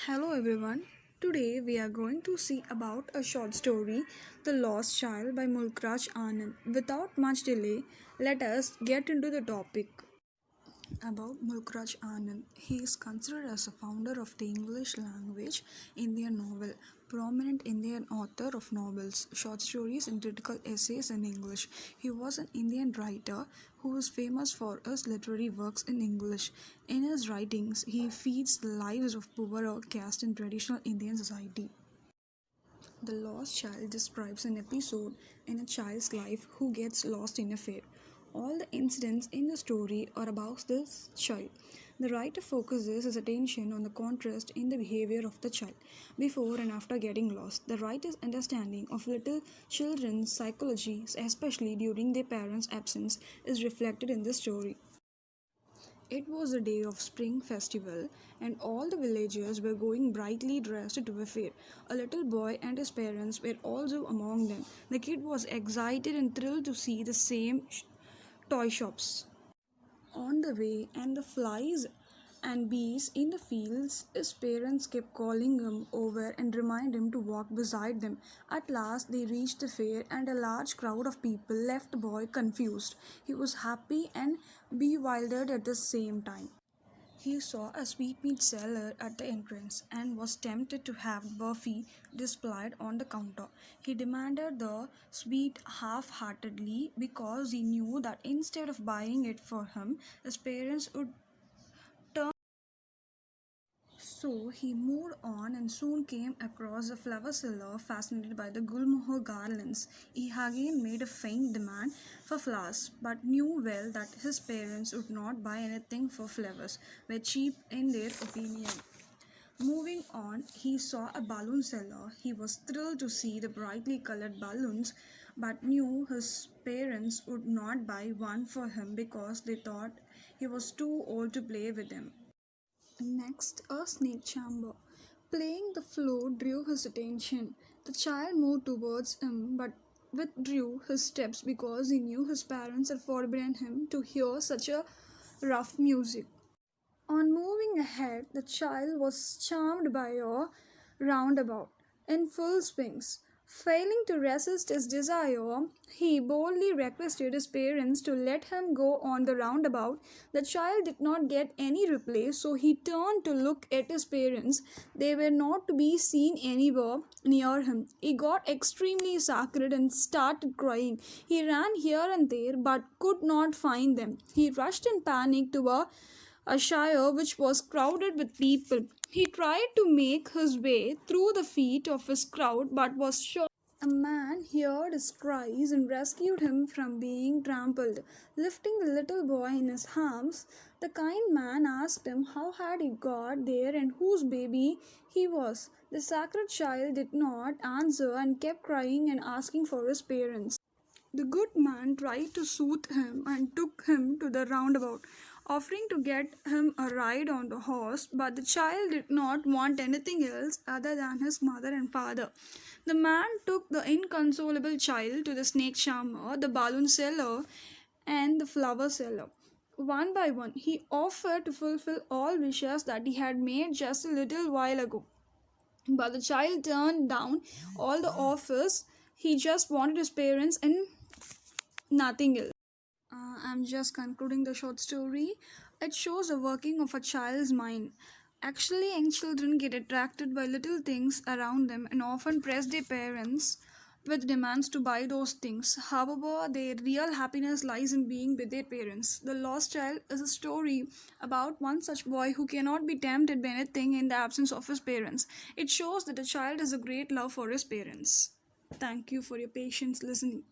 Hello everyone. Today we are going to see about a short story, The Lost Child by Mulk Raj Anand. Without much delay, let us get into the topic. About Mulk Raj Anand, he is considered as a founder of the English language Indian novel, prominent Indian author of novels, short stories and critical essays in English. He was an Indian writer who is famous for his literary works in English. In his writings, he feeds the lives of poorer caste in traditional Indian society. The Lost Child describes an episode in a child's life who gets lost in a fair. All the incidents in the story are about this child. The writer focuses his attention on the contrast in the behavior of the child before and after getting lost. The writer's understanding of little children's psychology, especially during their parents' absence, is reflected in the story. It was a day of spring festival, and all the villagers were going brightly dressed to a fair. A little boy and his parents were also among them. The kid was excited and thrilled to see the same toy shops. On the way, and the flies and bees in the fields, his parents kept calling him over and remind him to walk beside them. At last they reached the fair, and a large crowd of people left the boy confused. He was happy and bewildered at the same time. He saw a sweetmeat seller at the entrance and was tempted to have Burfi displayed on the counter. He demanded the sweet half-heartedly because he knew that instead of buying it for him, his parents would turn. So he moved on and soon came across a flower seller fascinated by the gulmohar garlands. He again made a faint demand for flowers, but knew well that his parents would not buy anything for flowers, were cheap in their opinion. Moving on, he saw a balloon seller. He was thrilled to see the brightly colored balloons, but knew his parents would not buy one for him because they thought he was too old to play with them. Next, a snake chamber. Playing the flute drew his attention. The child moved towards him but withdrew his steps because he knew his parents had forbidden him to hear such a rough music. On moving ahead, the child was charmed by a roundabout in full swings. Failing to resist his desire, he boldly requested his parents to let him go on the roundabout. The child did not get any reply, so he turned to look at his parents. They were not to be seen anywhere near him. He got extremely scared and started crying. He ran here and there but could not find them. He rushed in panic to a shire which was crowded with people. He tried to make his way through the feet of his crowd but was shot. A man heard his cries and rescued him from being trampled. Lifting the little boy in his arms, the kind man asked him how had he got there and whose baby he was. The sacred child did not answer and kept crying and asking for his parents. The good man tried to soothe him and took him to the roundabout, offering to get him a ride on the horse, but the child did not want anything else other than his mother and father. The man took the inconsolable child to the snake charmer, the balloon seller, and the flower seller. One by one, he offered to fulfill all wishes that he had made just a little while ago. But the child turned down all the offers. He just wanted his parents and nothing else. I'm just concluding the short story. It shows the working of a child's mind. Actually, young children get attracted by little things around them and often press their parents with demands to buy those things. However, their real happiness lies in being with their parents. The Lost Child is a story about one such boy who cannot be tempted by anything in the absence of his parents. It shows that a child has a great love for his parents. Thank you for your patience listening.